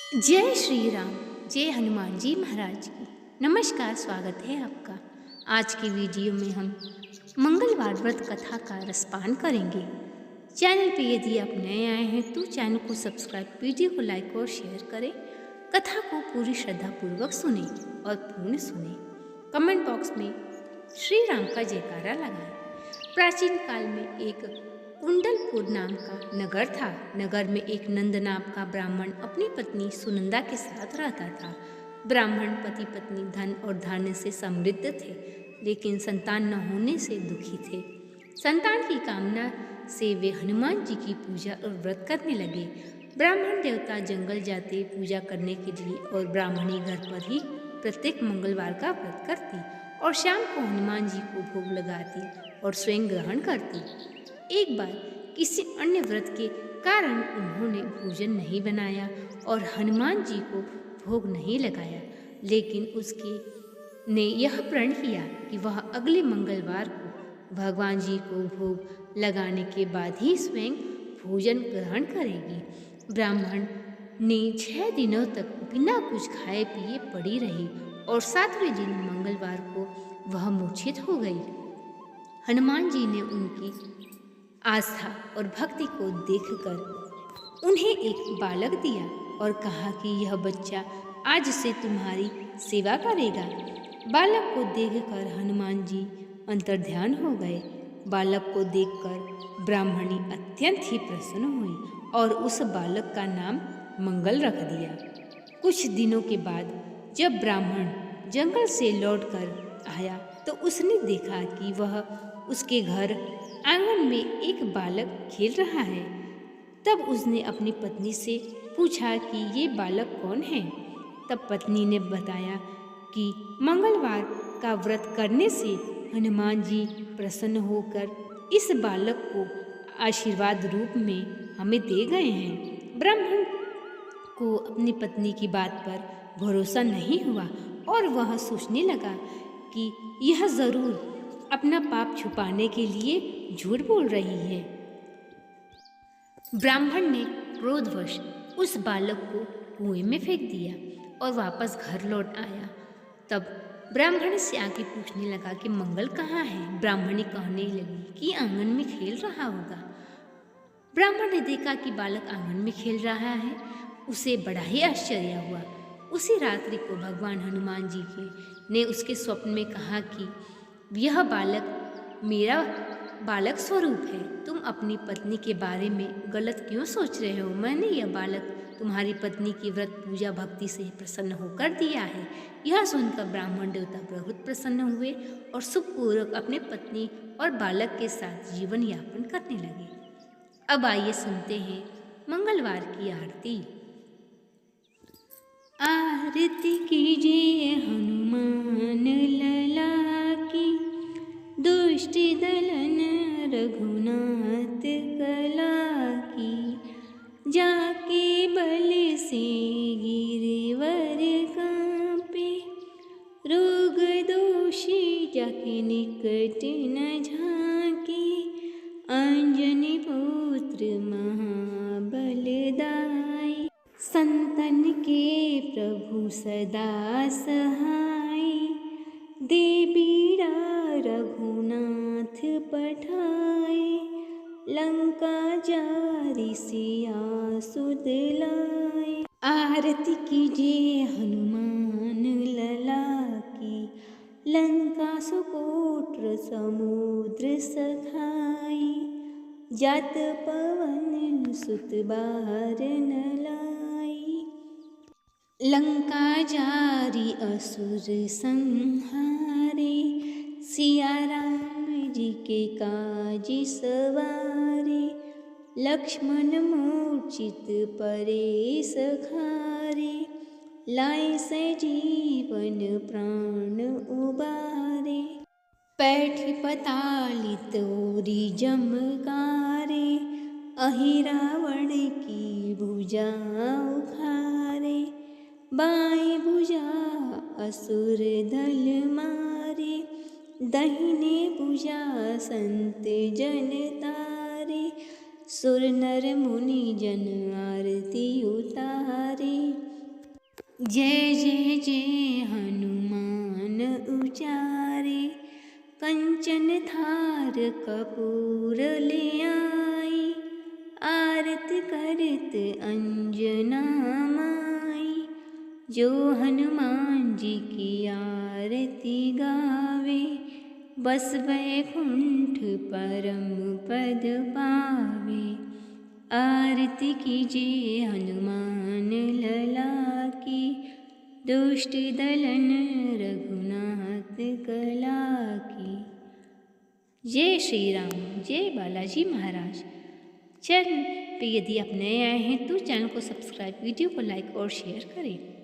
जय श्री राम। जय हनुमान जी महाराज की। नमस्कार, स्वागत है आपका। आज की वीडियो में हम मंगलवार व्रत कथा का रसपान करेंगे। चैनल पे यदि आप नए आए हैं तो चैनल को सब्सक्राइब, वीडियो को लाइक और शेयर करें। कथा को पूरी श्रद्धा पूर्वक सुने और पूर्ण सुने। कमेंट बॉक्स में श्री राम का जयकारा लगाएं। प्राचीन काल में एक कुंडलपुर नाम का नगर था। नगर में एक नंद नाम का ब्राह्मण अपनी पत्नी सुनंदा के साथ रहता था। ब्राह्मण पति पत्नी धन और धान्य से समृद्ध थे, लेकिन संतान न होने से दुखी थे। संतान की कामना से वे हनुमान जी की पूजा और व्रत करने लगे। ब्राह्मण देवता जंगल जाते पूजा करने के लिए और ब्राह्मणी घर पर ही प्रत्येक मंगलवार का व्रत करती और शाम को हनुमान जी को भोग लगाती और स्वयं ग्रहण करती। एक बार किसी अन्य व्रत के कारण उन्होंने भोजन नहीं बनाया और हनुमान जी को भोग नहीं लगाया, लेकिन उसके ने यह प्रण किया कि वह अगले मंगलवार को भगवान जी को भोग लगाने के बाद ही स्वयं भोजन ग्रहण करेगी। ब्राह्मण ने 6 दिनों तक बिना कुछ खाए पिए पड़ी रही और 7वें दिन मंगलवार को वह मूर्छित हो गई। हनुमान जी ने उनकी आस्था और भक्ति को देखकर उन्हें एक बालक दिया और कहा कि यह बच्चा आज से तुम्हारी सेवा करेगा। बालक को देखकर हनुमान जी अंतर्ध्यान हो गए। बालक को देखकर ब्राह्मणी अत्यंत ही प्रसन्न हुई और उस बालक का नाम मंगल रख दिया। कुछ दिनों के बाद जब ब्राह्मण जंगल से लौटकर आया तो उसने देखा कि वह उसके घर आंगन में एक बालक खेल रहा है। तब उसने अपनी पत्नी से पूछा कि ये बालक कौन है। तब पत्नी ने बताया कि मंगलवार का व्रत करने से हनुमान जी प्रसन्न होकर इस बालक को आशीर्वाद रूप में हमें दे गए हैं। ब्राह्मण को अपनी पत्नी की बात पर भरोसा नहीं हुआ और वह सोचने लगा कि यह जरूर अपना पाप छुपाने के लिए झूठ बोल रही है। ब्राह्मण ने क्रोधवश उस बालक को कुएं में फेंक दिया और वापस घर लौट आया। तब ब्राह्मण से आके पूछने लगा कि मंगल कहाँ है। ब्राह्मणी कहने लगी कि आंगन में खेल रहा होगा। ब्राह्मण ने देखा कि बालक आंगन में खेल रहा है। उसे बड़ा ही आश्चर्य हुआ। उसी रात्रि को भगवान हनुमान जी ने उसके स्वप्न में कहा कि यह बालक मेरा बालक स्वरूप है। तुम अपनी पत्नी के बारे में गलत क्यों सोच रहे हो। मैंने यह बालक तुम्हारी पत्नी की व्रत पूजा भक्ति से प्रसन्न होकर दिया है। यह सुनकर ब्राह्मण देवता बहुत प्रसन्न हुए और सुखपूर्वक अपने पत्नी और बालक के साथ जीवन यापन करने लगे। अब आइए सुनते हैं मंगलवार की आरती। आरती कीजिए हनुमान लला की, दुष्ट दलन रघुनाथ कला की। जाके बल से गिरवर कांपे, रोग दोषी जाके निकट न झांके। अंजनी पुत्र महाबलदाई, संतन के प्रभु सदा सहाय। दे बीड़ा रघुनाथ पठाए, लंका जारि सिया सुध लाए। आरती कीजिए हनुमान लला की, लंका सुकोट समुद्र सखाई। जात पवन सुत बार न लाई, लंका जारी असुर संहारे। सिया राम जी के काज सवारे, लक्ष्मण मूर्छित परे सखारे। लाए सजीवन प्राण उबारे, पैठ पताली तोरी जमकारे। अहि रावण की भुजा उखारे, बाएं भुजा असुर दल मारे। दाहिने भुजा संत जन तारे। सुर नर मुनि जन आरती उतारे। जय जय जय हनुमान उचारे, कंचन थार कपूर ले आई, आरती करत अंजना माई। जो हनुमान जी की आरती गावे, बस वैकुंठ परम पद पावे। आरती कीजिए हनुमान लला की, दुष्ट दलन रघुनाथ कला की। जय श्री राम, जय बालाजी महाराज। चैनल पे यदि आप नए आए हैं तो चैनल को सब्सक्राइब, वीडियो को लाइक और शेयर करें।